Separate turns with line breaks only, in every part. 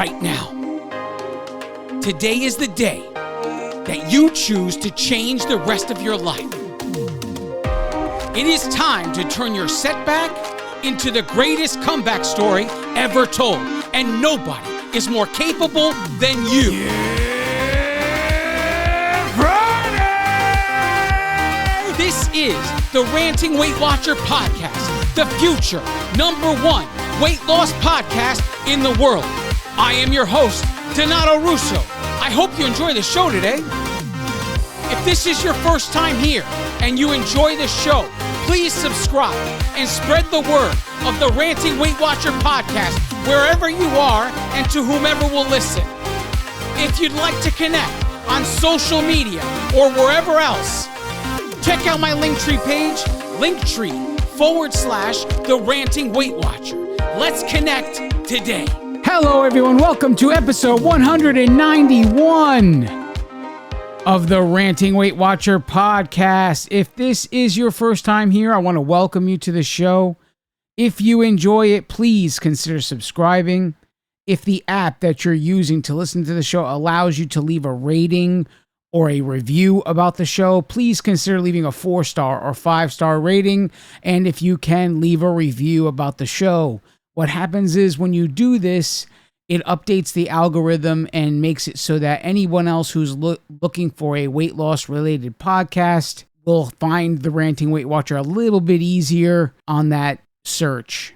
right now. Today is the day that you choose to change the rest of your life. It is time to turn your setback into the greatest comeback story ever told, and nobody is more capable than you. Friday! This is the Ranting Weight Watcher podcast, the future #1 weight loss podcast in the world. I am your host, Donato Russo. I hope you enjoy the show today. If this is your first time here and you enjoy the show, please subscribe and spread the word of the Ranting Weight Watcher podcast wherever you are and to whomever will listen. If you'd like to connect on social media or wherever else, check out my Linktree page, Linktree/the Ranting Weight Watcher. Let's connect today. Hello, everyone. Welcome to episode 191 of the Ranting Weight Watcher podcast. If this is your first time here, I want to welcome you to the show. If you enjoy it, please consider subscribing. If the app that you're using to listen to the show allows you to leave a rating or a review about the show, please consider leaving a 4-star or 5-star rating. And if you can, leave a review about the show. What happens is when you do this, it updates the algorithm and makes it so that anyone else who's looking for a weight loss related podcast will find the Ranting Weight Watcher a little bit easier on that search.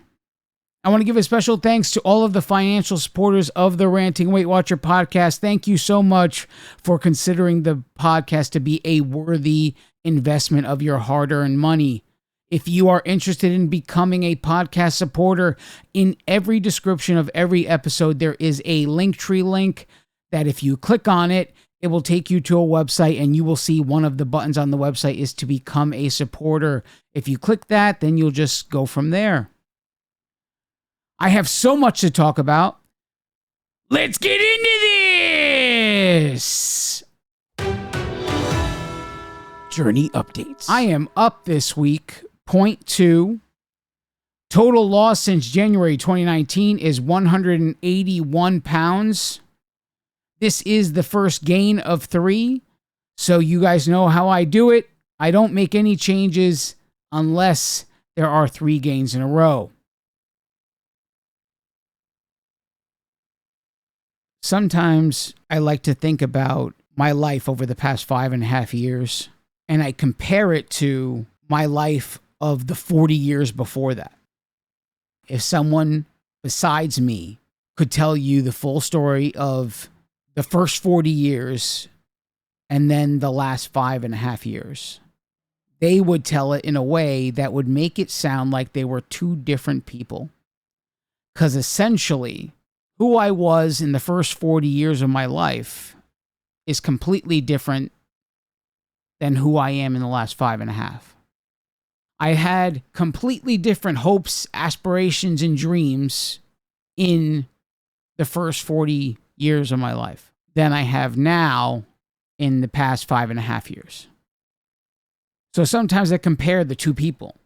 I want to give a special thanks to all of the financial supporters of the Ranting Weight Watcher podcast. Thank you so much for considering the podcast to be a worthy investment of your hard-earned money. If you are interested in becoming a podcast supporter, in every description of every episode, there is a Linktree link that if you click on it, it will take you to a website and you will see one of the buttons on the website is to become a supporter. If you click that, then you'll just go from there. I have so much to talk about. Let's get into this! Journey updates. I am up this week. 0.2. Total loss since January 2019 is 181 pounds. This is the first gain of 3. So you guys know how I do it. I don't make any changes unless there are 3 gains in a row. Sometimes I like to think about my life over the past 5.5 years, and I compare it to my life of the 40 years before that. If someone besides me could tell you the full story of the first 40 years and then the last 5.5 years, they would tell it in a way that would make it sound like they were 2 different people. Because essentially, who I was in the first 40 years of my life is completely different than who I am in the last 5.5. I had completely different hopes, aspirations, and dreams in the first 40 years of my life than I have now in the past 5.5 years. So sometimes I compare the 2 people.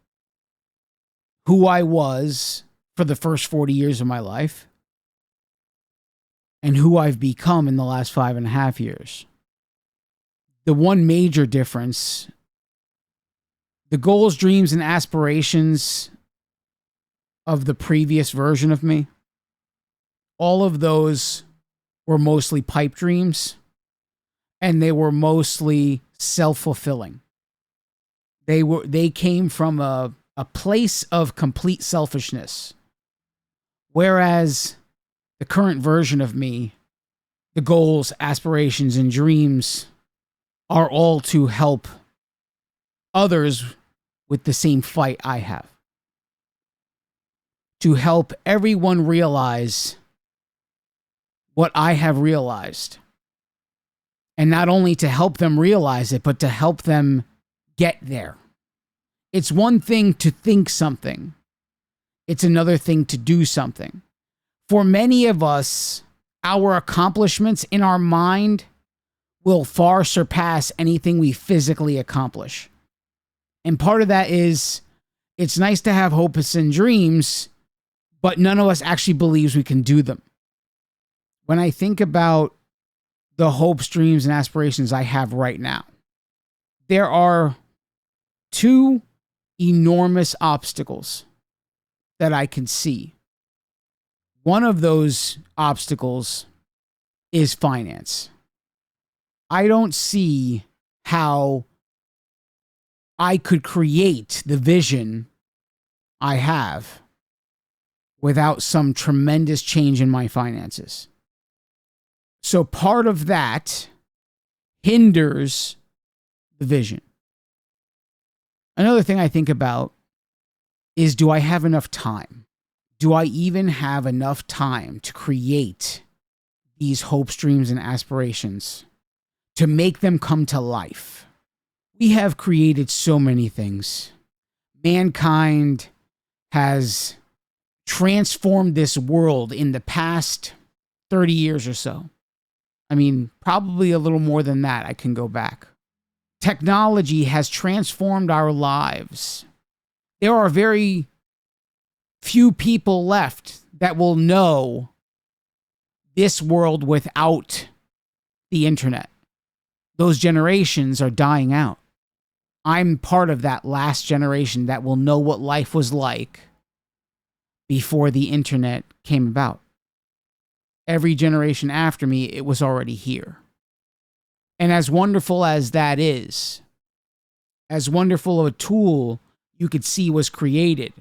Who I was for the first 40 years of my life and who I've become in the last 5.5 years. The one major difference, the goals, dreams, and aspirations of the previous version of me, all of those were mostly pipe dreams, and they were mostly self-fulfilling. They came from a place of complete selfishness. Whereas the current version of me, the goals, aspirations, and dreams are all to help others with the same fight I have. To help everyone realize what I have realized. And not only to help them realize it, but to help them get there. It's one thing to think something. It's another thing to do something. For many of us, our accomplishments in our mind will far surpass anything we physically accomplish. And part of that is, it's nice to have hopes and dreams, but none of us actually believes we can do them. when I think about the hopes, dreams, and aspirations I have right now, there are two enormous obstacles that I can see. One of those obstacles is finance. I don't see how I could create the vision I have without some tremendous change in my finances. So part of that hinders the vision. Another thing I think about is, do I have enough time? Do I even have enough time to create these hopes, dreams, and aspirations, to make them come to life? We have created so many things. Mankind has transformed this world in the past 30 years or so. I mean, probably a little more than that. I can go back. Technology has transformed our lives. There are very few people left that will know this world without the internet. Those generations are dying out. I'm part of that last generation that will know what life was like before the internet came about. Every generation after me, it was already here. And as wonderful as that is, as wonderful of a tool you could see was created,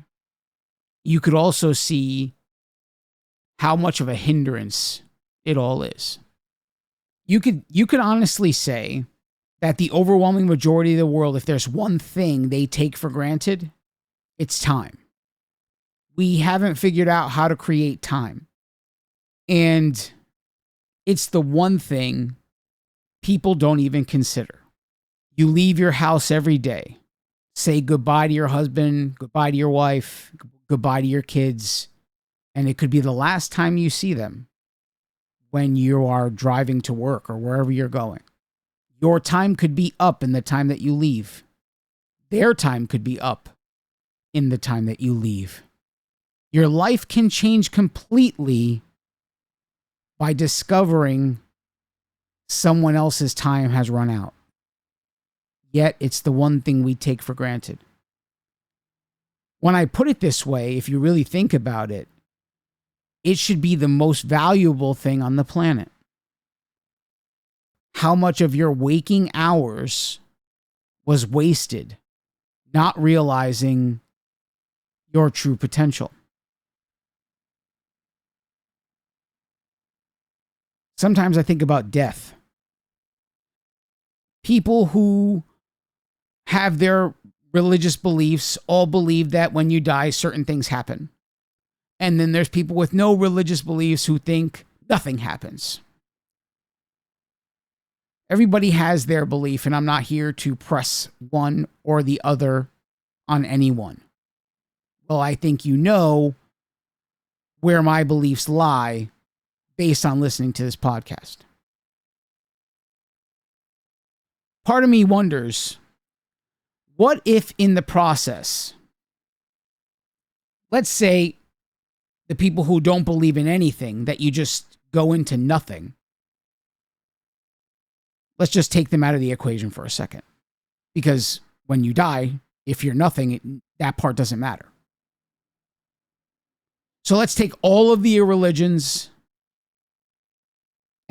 you could also see how much of a hindrance it all is. You could honestly say that the overwhelming majority of the world, if there's one thing they take for granted, it's time. We haven't figured out how to create time. And it's the one thing people don't even consider. You leave your house every day, say goodbye to your husband, goodbye to your wife, goodbye to your kids, and it could be the last time you see them when you are driving to work or wherever you're going. Your time could be up in the time that you leave. Their time could be up in the time that you leave. Your life can change completely by discovering someone else's time has run out. Yet it's the one thing we take for granted. When I put it this way, if you really think about it, it should be the most valuable thing on the planet. How much of your waking hours was wasted not realizing your true potential? Sometimes I think about death. People who have their religious beliefs all believe that when you die, certain things happen. And then there's people with no religious beliefs who think nothing happens. Everybody has their belief, and I'm not here to press one or the other on anyone. Well, I think you know where my beliefs lie based on listening to this podcast. Part of me wonders, what if in the process, let's say the people who don't believe in anything, that you just go into nothing. Let's just take them out of the equation for a second. Because when you die, if you're nothing, that part doesn't matter. So let's take all of the religions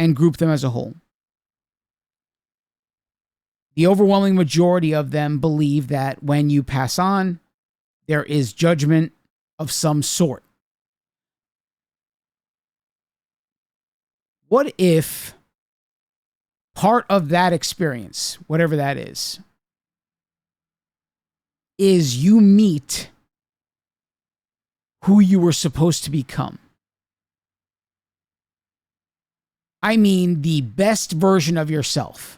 and group them as a whole. The overwhelming majority of them believe that when you pass on, there is judgment of some sort. What if part of that experience, whatever that is you meet who you were supposed to become? I mean, the best version of yourself.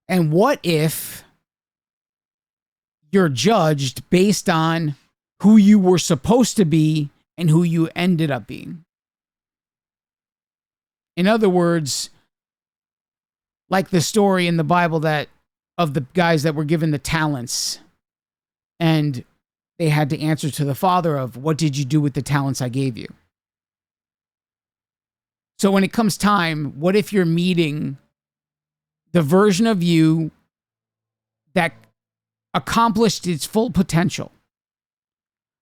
And what if you're judged based on who you were supposed to be and who you ended up being? In other words, like the story in the Bible that of the guys that were given the talents, and they had to answer to the father of, what did you do with the talents I gave you? So when it comes time, what if you're meeting the version of you that accomplished its full potential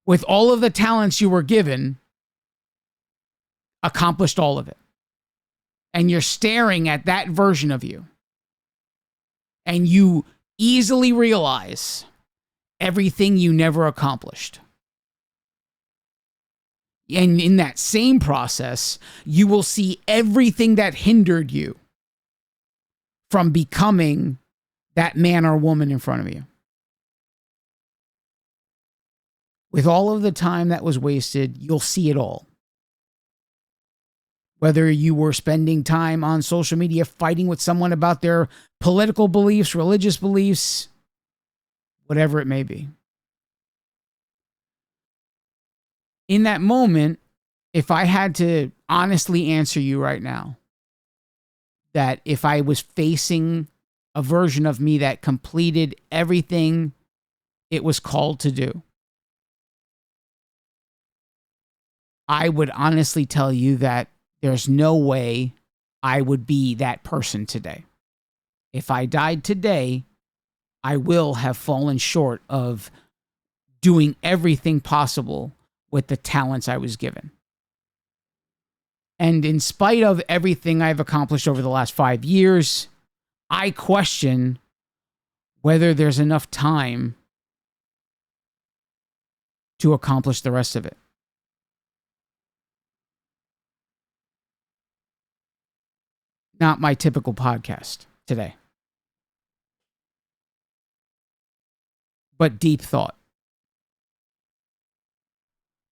with all of the talents you were given, accomplished all of it? And you're staring at that version of you, and you easily realize everything you never accomplished. And in that same process, you will see everything that hindered you from becoming that man or woman in front of you. With all of the time that was wasted, you'll see it all. Whether you were spending time on social media fighting with someone about their political beliefs, religious beliefs, whatever it may be. In that moment, if I had to honestly answer you right now, that if I was facing a version of me that completed everything it was called to do, I would honestly tell you that there's no way I would be that person today. If I died today, I will have fallen short of doing everything possible with the talents I was given. And in spite of everything I've accomplished over the last 5 years, I question whether there's enough time to accomplish the rest of it. Not my typical podcast today, but deep thought.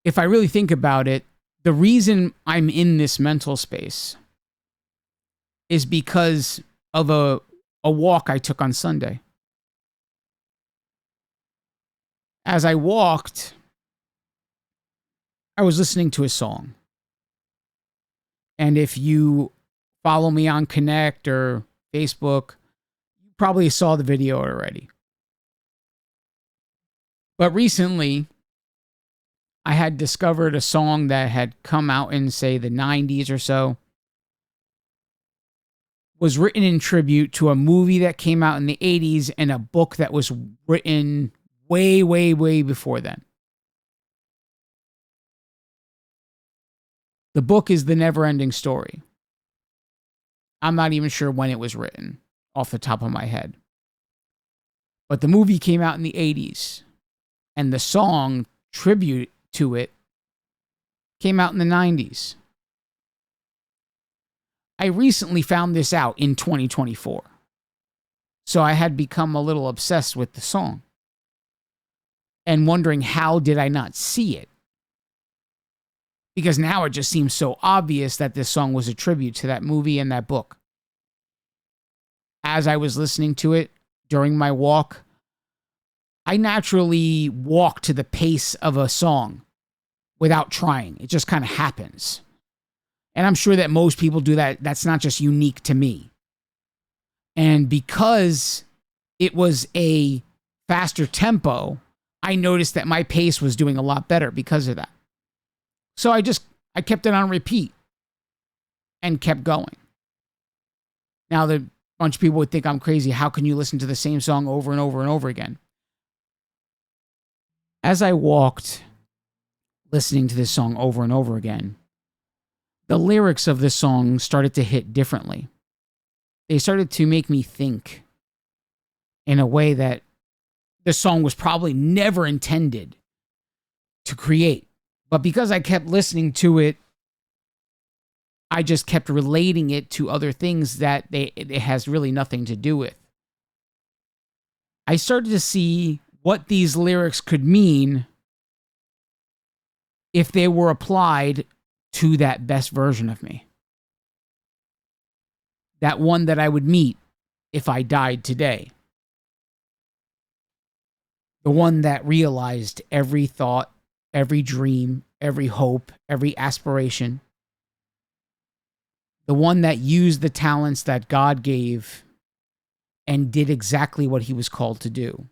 If I really think about it, the reason I'm in this mental space is because of a walk I took on Sunday. As I walked, I was listening to a song. And if you follow me on Connect or Facebook, you probably saw the video already. But recently, I had discovered a song that had come out in, say, the 90s or so. Was written in tribute to a movie that came out in the 80s and a book that was written way, way, way before then. The book is The Never-Ending Story. I'm not even sure when it was written off the top of my head. But the movie came out in the 80s, and the song tribute to it came out in the 90s. I recently found this out in 2024. So I had become a little obsessed with the song and wondering, how did I not see it? Because now it just seems so obvious that this song was a tribute to that movie and that book. As I was listening to it during my walk, I naturally walk to the pace of a song without trying. It just kind of happens. And I'm sure that most people do that. That's not just unique to me. And because it was a faster tempo, I noticed that my pace was doing a lot better because of that. So I kept it on repeat and kept going. Now, the bunch of people would think I'm crazy. How can you listen to the same song over and over and over again? As I walked, listening to this song over and over again, the lyrics of this song started to hit differently. They started to make me think in a way that the song was probably never intended to create. But because I kept listening to it, I just kept relating it to other things that it has really nothing to do with. I started to see what these lyrics could mean if they were applied to that best version of me. That one that I would meet if I died today. The one that realized every thought, every dream, every hope, every aspiration. The one that used the talents that God gave and did exactly what he was called to do.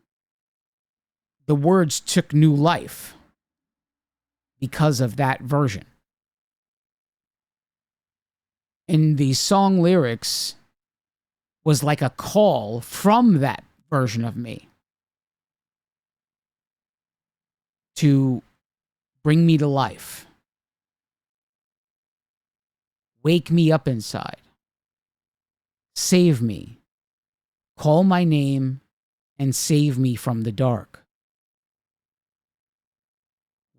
The words took new life because of that version. And the song lyrics was like a call from that version of me to bring me to life. Wake me up inside. Save me. Call my name and save me from the dark.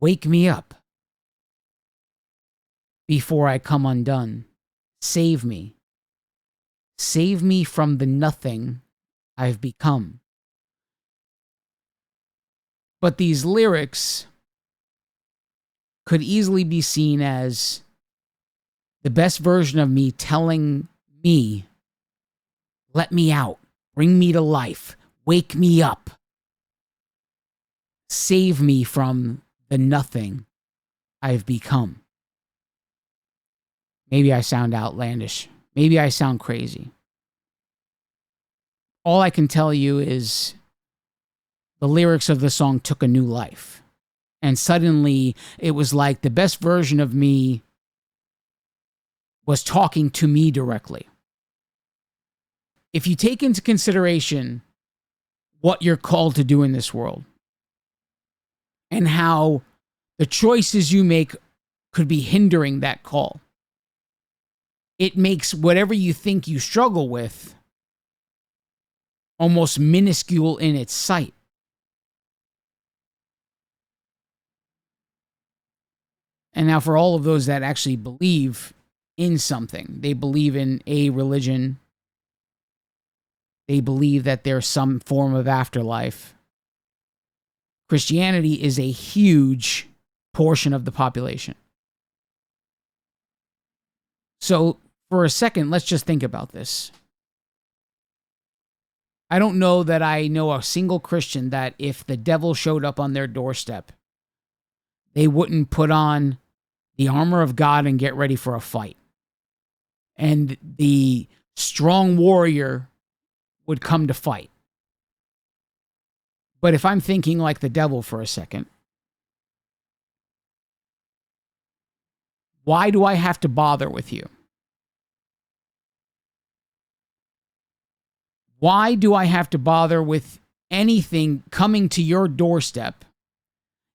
Wake me up before I come undone. Save me. Save me from the nothing I've become. But these lyrics could easily be seen as the best version of me telling me, let me out, bring me to life, wake me up, save me from the nothing I've become. Maybe I sound outlandish. Maybe I sound crazy. All I can tell you is the lyrics of the song took a new life. And suddenly it was like the best version of me was talking to me directly. If you take into consideration what you're called to do in this world and how the choices you make could be hindering that call, it makes whatever you think you struggle with almost minuscule in its sight. And now for all of those that actually believe in something, they believe in a religion, they believe that there's some form of afterlife. Christianity is a huge portion of the population. So for a second, let's just think about this. I don't know that I know a single Christian that if the devil showed up on their doorstep, they wouldn't put on the armor of God and get ready for a fight. And the strong warrior would come to fight. But if I'm thinking like the devil for a second, why do I have to bother with you? Why do I have to bother with anything coming to your doorstep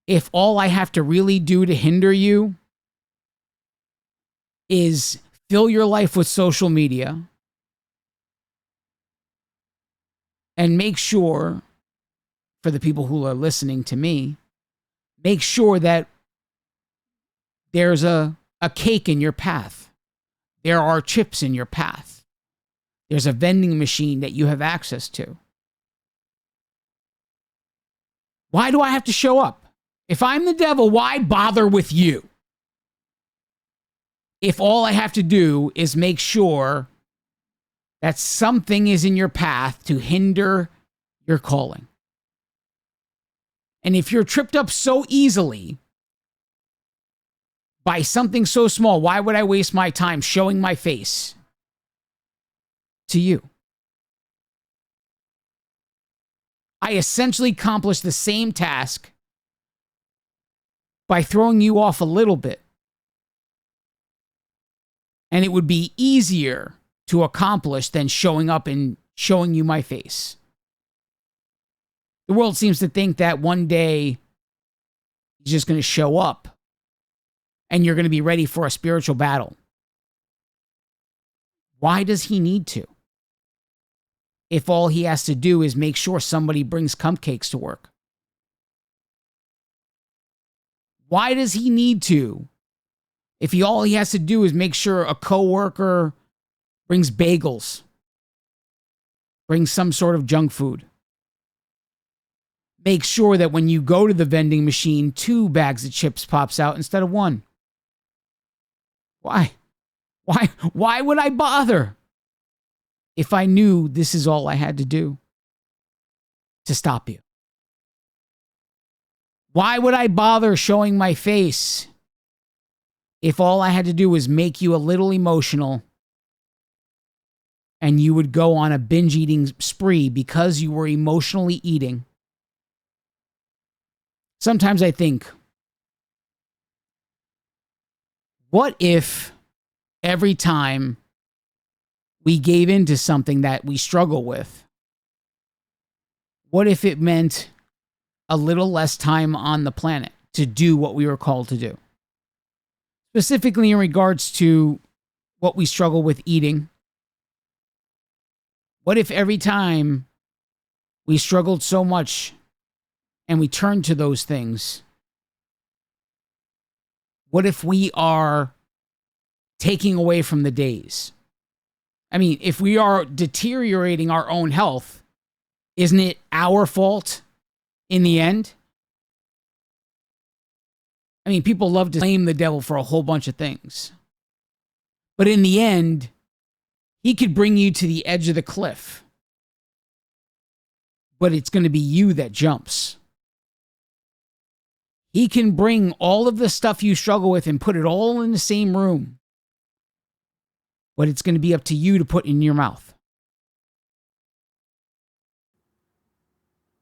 if all I have to really do to hinder you is fill your life with social media and make sure, for the people who are listening to me, make sure that there's a cake in your path. There are chips in your path. There's a vending machine that you have access to. Why do I have to show up? If I'm the devil, why bother with you? If all I have to do is make sure that something is in your path to hinder your calling. And if you're tripped up so easily by something so small, why would I waste my time showing my face to you? I essentially accomplished the same task by throwing you off a little bit. And it would be easier to accomplish than showing up and showing you my face. The world seems to think that one day he's just going to show up and you're going to be ready for a spiritual battle. Why does he need to? If all he has to do is make sure somebody brings cupcakes to work. Why does he need to? If all he has to do is make sure a coworker brings bagels, brings some sort of junk food. Make sure that when you go to the vending machine, 2 bags of chips pops out instead of 1. Why? Why would I bother if I knew this is all I had to do to stop you? Why would I bother showing my face if all I had to do was make you a little emotional and you would go on a binge eating spree because you were emotionally eating? Sometimes I think, what if every time we gave into something that we struggle with? What if it meant a little less time on the planet to do what we were called to do? Specifically in regards to what we struggle with eating. What if every time we struggled so much and we turned to those things, what if we are taking away from the days? I mean, if we are deteriorating our own health, isn't it our fault in the end? I mean, people love to blame the devil for a whole bunch of things. But in the end, he could bring you to the edge of the cliff. But it's going to be you that jumps. He can bring all of the stuff you struggle with and put it all in the same room. But it's going to be up to you to put in your mouth.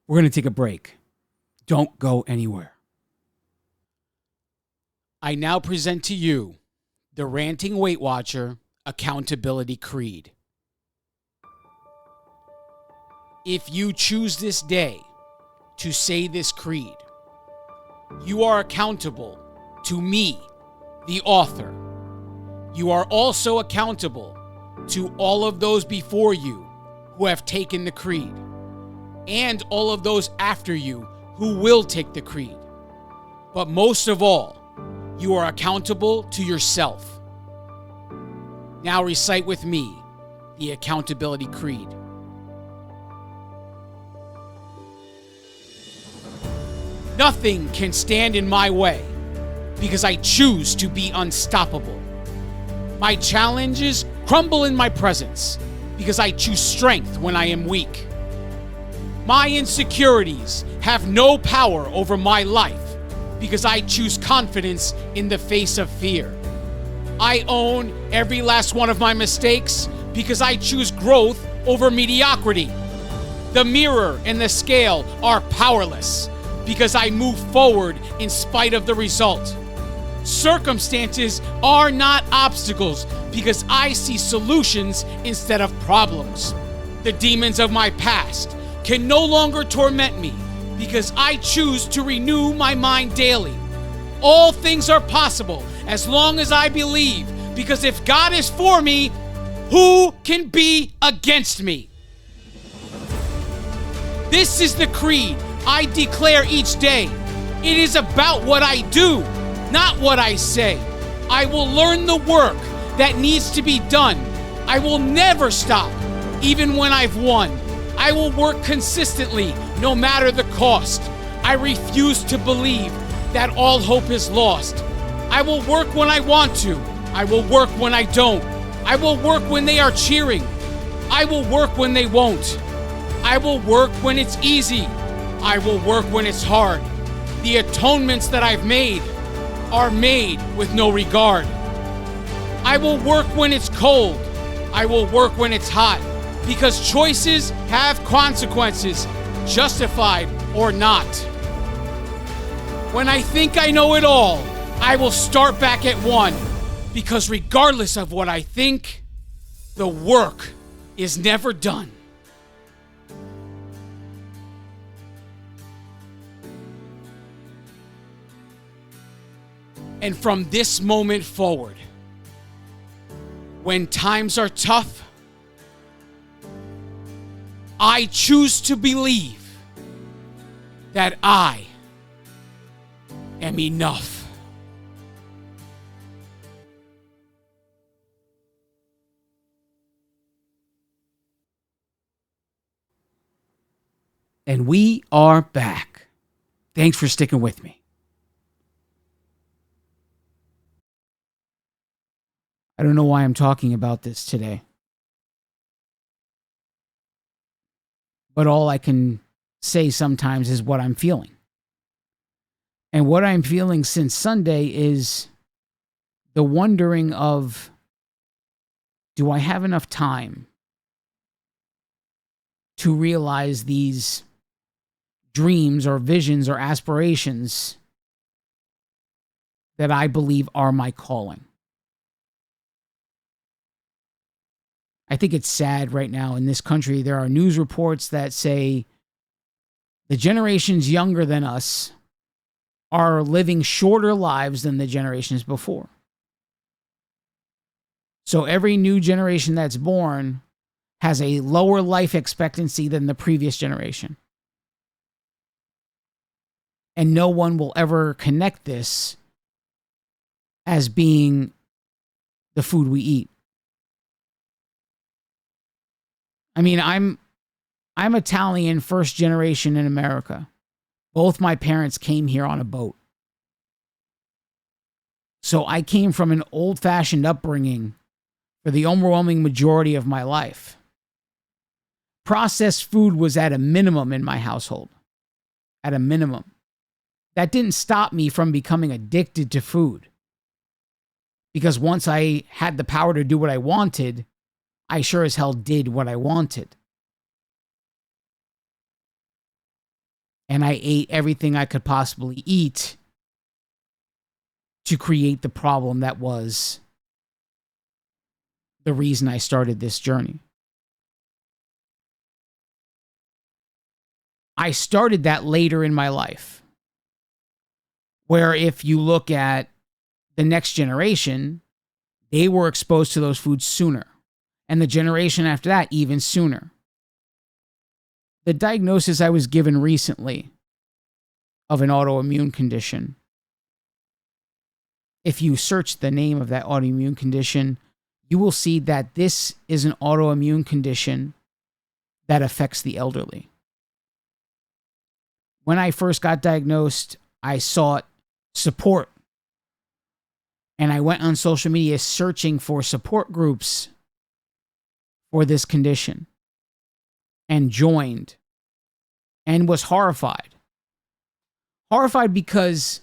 We're going to take a break. Don't go anywhere. I now present to you the Ranting Weight Watcher Accountability Creed. If you choose this day to say this creed, you are accountable to me, the author. You are also accountable to all of those before you who have taken the creed, and all of those after you who will take the creed. But most of all, you are accountable to yourself. Now recite with me the Accountability Creed. Nothing can stand in my way because I choose to be unstoppable. My challenges crumble in my presence because I choose strength when I am weak. My insecurities have no power over my life because I choose confidence in the face of fear. I own every last one of my mistakes because I choose growth over mediocrity. The mirror and the scale are powerless because I move forward in spite of the result. Circumstances are not obstacles because I see solutions instead of problems. The demons of my past can no longer torment me because I choose to renew my mind daily. All things are possible as long as I believe, because if God is for me, who can be against me? This is the creed I declare each day. It is about what I do, not what I say. I will learn the work that needs to be done. I will never stop, even when I've won. I will work consistently, no matter the cost. I refuse to believe that all hope is lost. I will work when I want to. I will work when I don't. I will work when they are cheering. I will work when they won't. I will work when it's easy. I will work when it's hard. The atonements that I've made are made with no regard. I will work when it's cold. I will work when it's hot, because choices have consequences, justified or not. When I think I know it all, I will start back at one, because regardless of what I think, the work is never done. And from this moment forward, when times are tough, I choose to believe that I am enough. And we are back. Thanks for sticking with me. I don't know why I'm talking about this today, but all I can say sometimes is what I'm feeling. And what I'm feeling since Sunday is the wondering of, do I have enough time to realize these dreams or visions or aspirations that I believe are my calling? I think it's sad right now in this country. There are news reports that say the generations younger than us are living shorter lives than the generations before. So every new generation that's born has a lower life expectancy than the previous generation. And no one will ever connect this as being the food we eat. I mean, I'm Italian, first generation in America. Both my parents came here on a boat. So I came from an old-fashioned upbringing for the overwhelming majority of my life. Processed food was at a minimum in my household. At a minimum. That didn't stop me from becoming addicted to food. Because once I had the power to do what I wanted, I sure as hell did what I wanted. And I ate everything I could possibly eat to create the problem that was the reason I started this journey. I started that later in my life, where if you look at the next generation, they were exposed to those foods sooner. And the generation after that, even sooner. The diagnosis I was given recently of an autoimmune condition, if you search the name of that autoimmune condition, you will see that this is an autoimmune condition that affects the elderly. When I first got diagnosed, I sought support. And I went on social media searching for support groups for this condition and joined and was horrified. Horrified because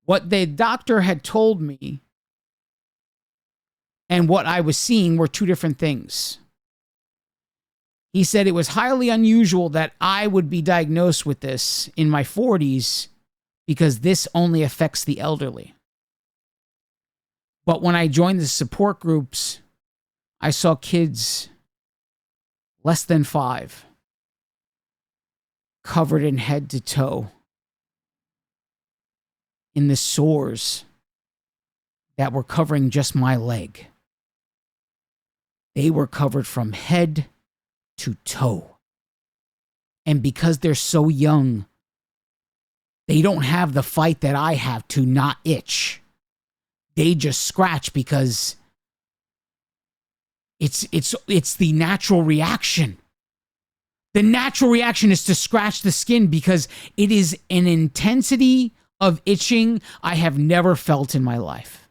what the doctor had told me and what I was seeing were two different things. He said it was highly unusual that I would be diagnosed with this in my 40s because this only affects the elderly. But when I joined the support groups, I saw kids less than 5 covered in head to toe in the sores that were covering just my leg. They were covered from head to toe. And because they're so young, they don't have the fight that I have to not itch. They just scratch because it's the natural reaction. The natural reaction is to scratch the skin because it is an intensity of itching I have never felt in my life.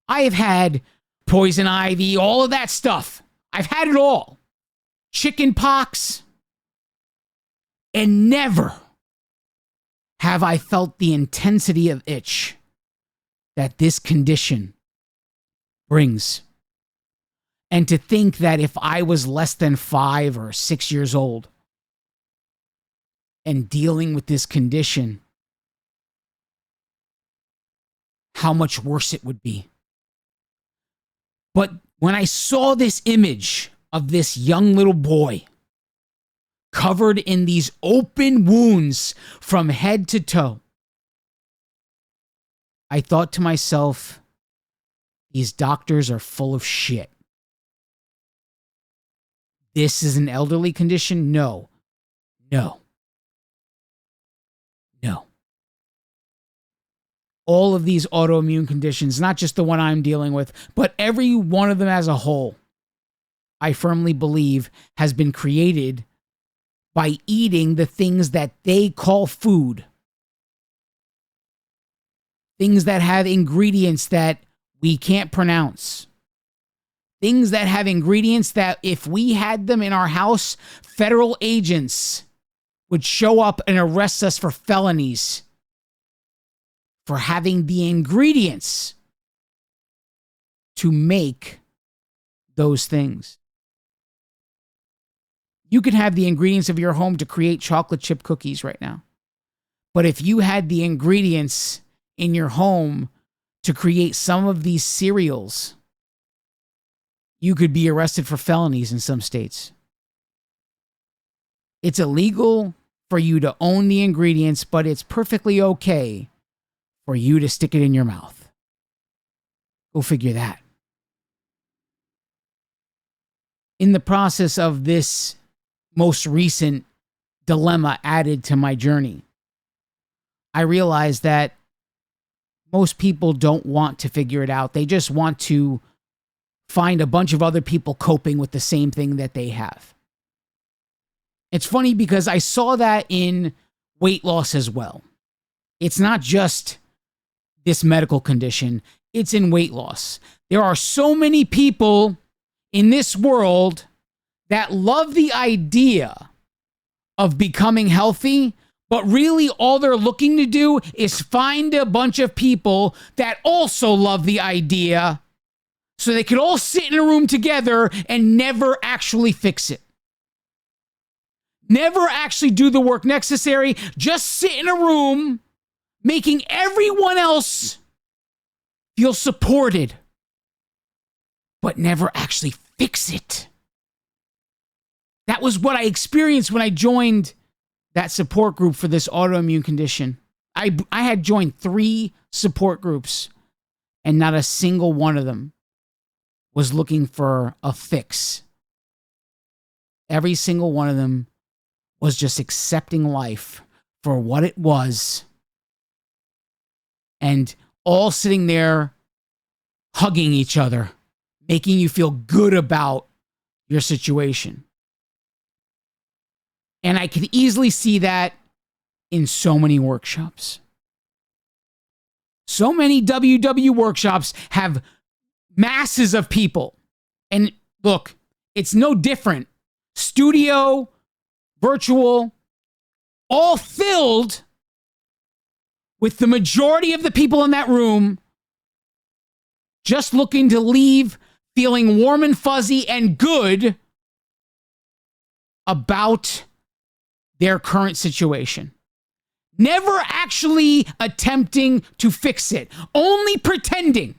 I have had poison ivy, all of that stuff. I've had it all. Chicken pox. And never have I felt the intensity of itch that this condition brings. And to think that if I was less than 5 or 6 years old and dealing with this condition, how much worse it would be. But when I saw this image of this young little boy covered in these open wounds from head to toe, I thought to myself, these doctors are full of shit. This is an elderly condition? No. No. No. All of these autoimmune conditions, not just the one I'm dealing with, but every one of them as a whole, I firmly believe has been created by eating the things that they call food. Things that have ingredients that we can't pronounce. Things that have ingredients that if we had them in our house, federal agents would show up and arrest us for felonies for having the ingredients to make those things. You could have the ingredients of your home to create chocolate chip cookies right now. But if you had the ingredients in your home to create some of these cereals, You could be arrested for felonies in some states. It's illegal for you to own the ingredients, but it's perfectly okay for you to stick it in your mouth. Go figure that. In the process of this most recent dilemma added to my journey, I realized that most people don't want to figure it out. They just want to find a bunch of other people coping with the same thing that they have. It's funny because I saw that in weight loss as well. It's not just this medical condition, it's in weight loss. There are so many people in this world that love the idea of becoming healthy, but really all they're looking to do is find a bunch of people that also love the idea so they could all sit in a room together and never actually fix it. Never actually do the work necessary, just sit in a room making everyone else feel supported, but never actually fix it. That was what I experienced when I joined that support group for this autoimmune condition. I had joined 3 support groups, and not a single one of them was looking for a fix. Every single one of them was just accepting life for what it was, and all sitting there hugging each other, making you feel good about your situation. And I could easily see that in so many workshops. So many WW workshops have masses of people. And look, it's no different. Studio, virtual, all filled with the majority of the people in that room just looking to leave feeling warm and fuzzy and good about their current situation. Never actually attempting to fix it, only pretending.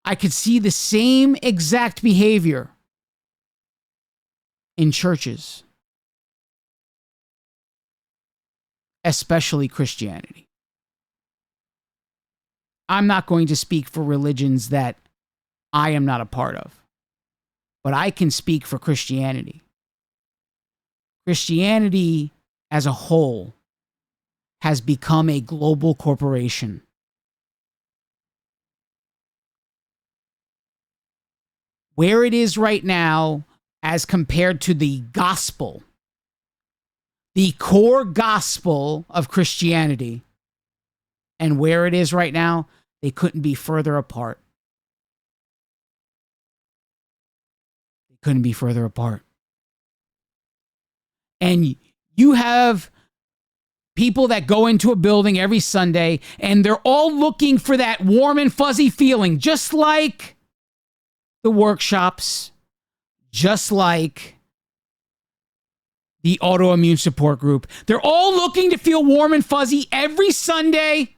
I could see the same exact behavior in churches, especially Christianity. I'm not going to speak for religions that I am not a part of, but I can speak for Christianity. Christianity as a whole has become a global corporation. Where it is right now, as compared to the gospel, the core gospel of Christianity, and where it is right now, they couldn't be further apart. They couldn't be further apart. And you have people that go into a building every Sunday, and they're all looking for that warm and fuzzy feeling, just like the workshops, just like the autoimmune support group. They're all looking to feel warm and fuzzy every Sunday.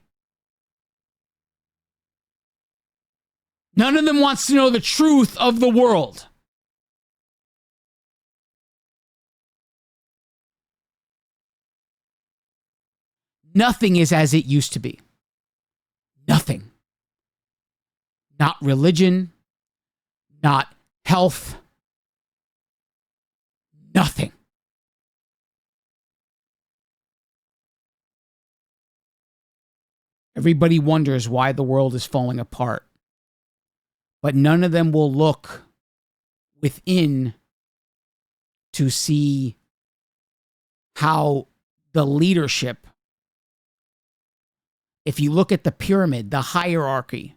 None of them wants to know the truth of the world. Nothing is as it used to be. Nothing. Not religion, not health, nothing. Everybody wonders why the world is falling apart, but none of them will look within to see how the leadership, if you look at the pyramid, the hierarchy,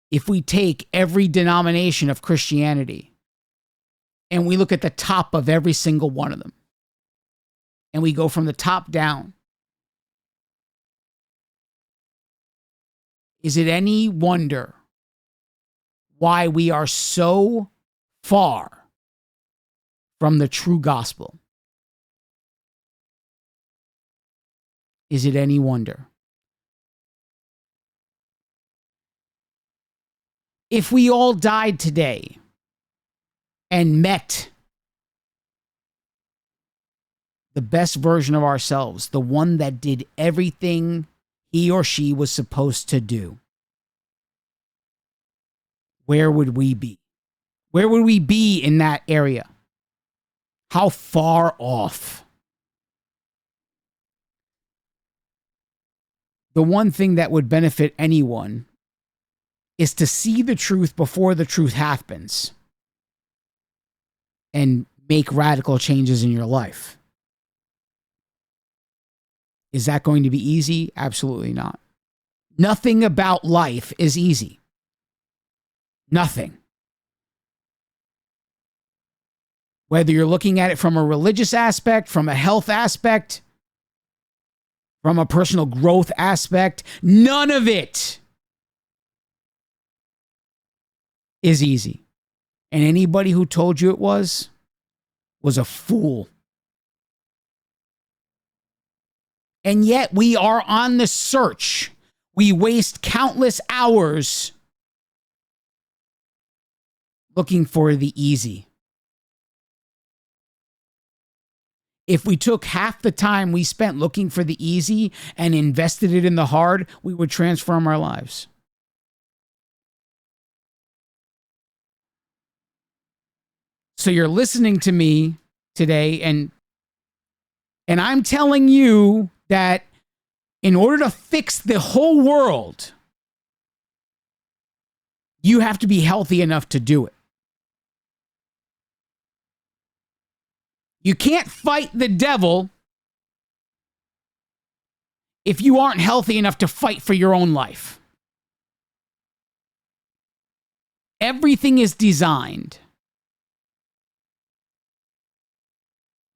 if we take every denomination of Christianity and we look at the top of every single one of them, and we go from the top down, is it any wonder why we are so far from the true gospel? Is it any wonder? If we all died today and met the best version of ourselves, the one that did everything he or she was supposed to do, where would we be? Where would we be in that area? How far off? The one thing that would benefit anyone is to see the truth before the truth happens and make radical changes in your life. Is that going to be easy? Absolutely not. Nothing about life is easy. Nothing. Whether you're looking at it from a religious aspect, from a health aspect, from a personal growth aspect, none of it is easy. And anybody who told you it was a fool. And yet we are on the search. We waste countless hours looking for the easy. If we took half the time we spent looking for the easy and invested it in the hard, we would transform our lives. So you're listening to me today, and I'm telling you that in order to fix the whole world, you have to be healthy enough to do it. You can't fight the devil if you aren't healthy enough to fight for your own life. Everything is designed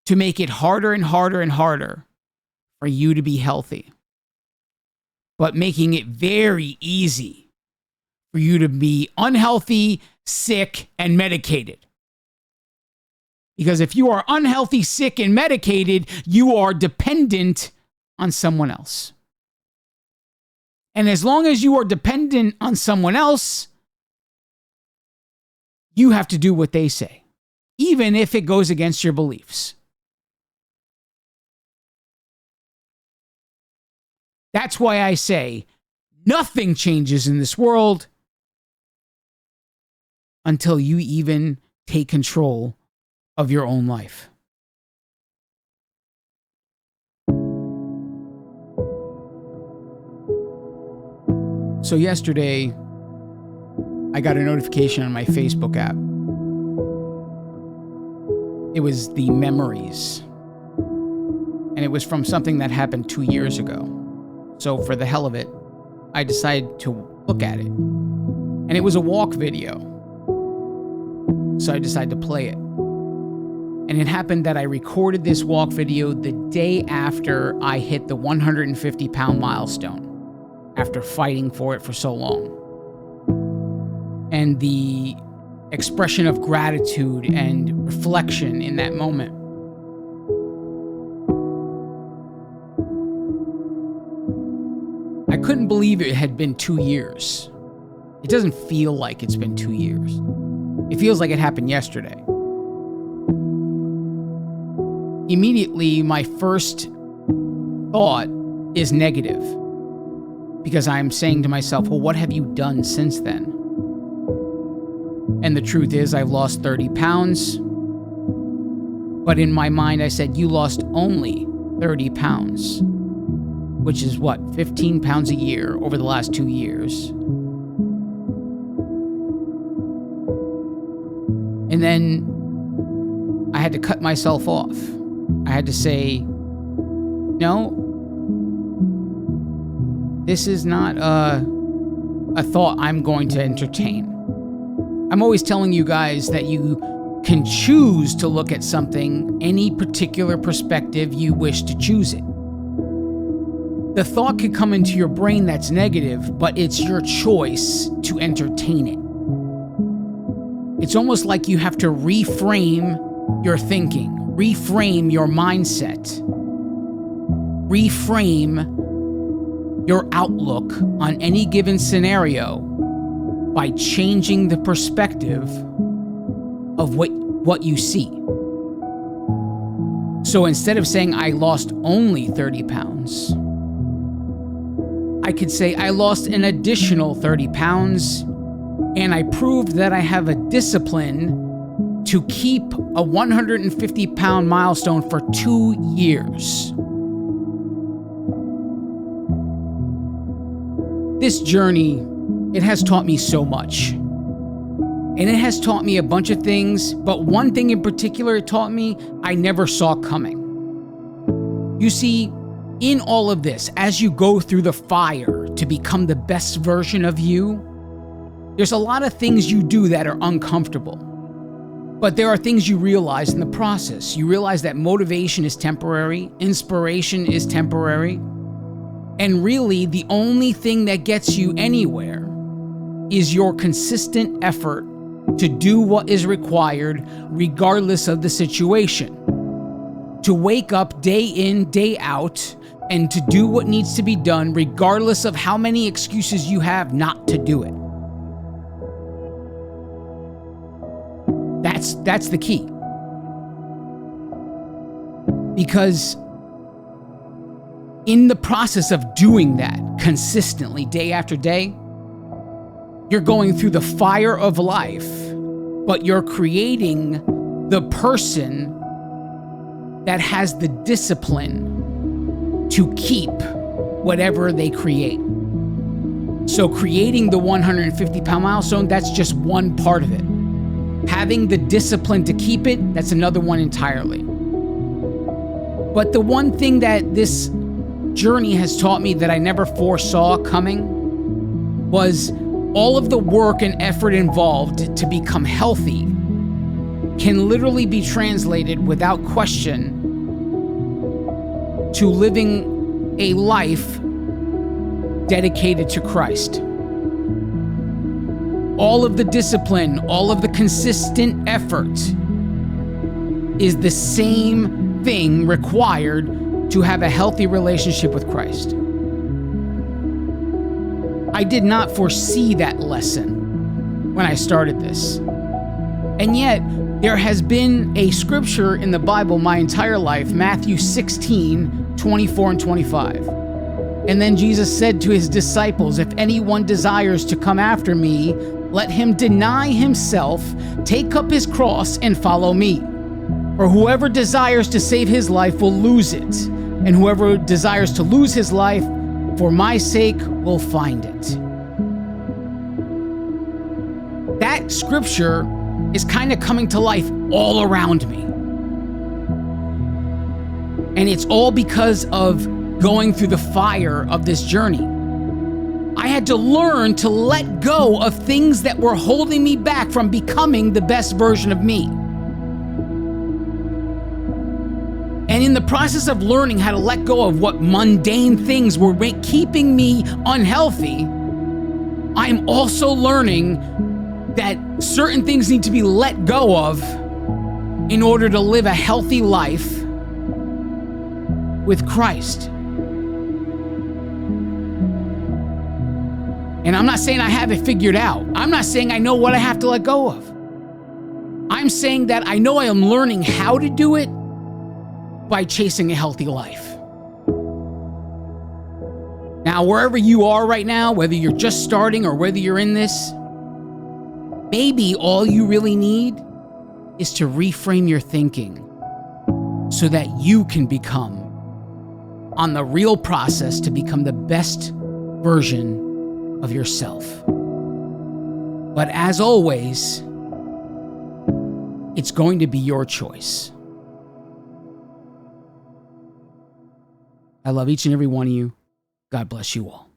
to make it harder and harder and harder for you to be healthy, but making it very easy for you to be unhealthy, sick, and medicated. Because if you are unhealthy, sick, and medicated, you are dependent on someone else. And as long as you are dependent on someone else, you have to do what they say, even if it goes against your beliefs. That's why I say nothing changes in this world until you even take control of your own life. So yesterday, I got a notification on my Facebook app. It was the memories. And it was from something that happened 2 years ago. So for the hell of it, I decided to look at it. And it was a walk video. So I decided to play it. And it happened that I recorded this walk video the day after I hit the 150-pound milestone, after fighting for it for so long. And the expression of gratitude and reflection in that moment. I couldn't believe it had been 2 years. It doesn't feel like it's been 2 years. It feels like it happened yesterday. Immediately, my first thought is negative, because I'm saying to myself, well, what have you done since then? And the truth is, I've lost 30 pounds. But in my mind, I said, you lost only 30 pounds, which is what, 15 pounds a year over the last 2 years. And then I had to cut myself off. I had to say, no, this is not a thought I'm going to entertain. I'm always telling you guys that you can choose to look at something any particular perspective you wish to choose it. The thought could come into your brain that's negative, but it's your choice to entertain it. It's almost like you have to reframe your thinking, reframe your mindset, reframe your outlook on any given scenario by changing the perspective of what you see. So instead of saying I lost only 30 pounds, I could say I lost an additional 30 pounds, and I proved that I have a discipline to keep a 150-pound milestone for 2 years. This journey, it has taught me so much. And it has taught me a bunch of things, but one thing in particular it taught me I never saw coming. You see, in all of this, as you go through the fire to become the best version of you, there's a lot of things you do that are uncomfortable. But there are things you realize in the process. You realize that motivation is temporary, inspiration is temporary, and really the only thing that gets you anywhere is your consistent effort to do what is required regardless of the situation. To wake up day in, day out, and to do what needs to be done regardless of how many excuses you have not to do it. That's the key. Because in the process of doing that consistently day after day, you're going through the fire of life, but you're creating the person that has the discipline to keep whatever they create. So creating the 150-pound milestone, that's just one part of it. Having the discipline to keep it, that's another one entirely. But the one thing that this journey has taught me that I never foresaw coming was all of the work and effort involved to become healthy can literally be translated without question to living a life dedicated to Christ. All of the discipline, all of the consistent effort is the same thing required to have a healthy relationship with Christ. I did not foresee that lesson when I started this. And yet, there has been a scripture in the Bible my entire life, Matthew 16, 24 and 25. And then Jesus said to his disciples, if anyone desires to come after me, let him deny himself, take up his cross, and follow me. For whoever desires to save his life will lose it, and whoever desires to lose his life for my sake will find it. That scripture is kind of coming to life all around me. And it's all because of going through the fire of this journey. I had to learn to let go of things that were holding me back from becoming the best version of me. And in the process of learning how to let go of what mundane things were keeping me unhealthy, I'm also learning that certain things need to be let go of in order to live a healthy life with Christ. And I'm not saying I have it figured out. I'm not saying I know what I have to let go of. I'm saying that I know I am learning how to do it by chasing a healthy life. Now, wherever you are right now, whether you're just starting or whether you're in this, maybe all you really need is to reframe your thinking so that you can become on the real process to become the best version of yourself. But as always, it's going to be your choice. I love each and every one of you. God bless you all.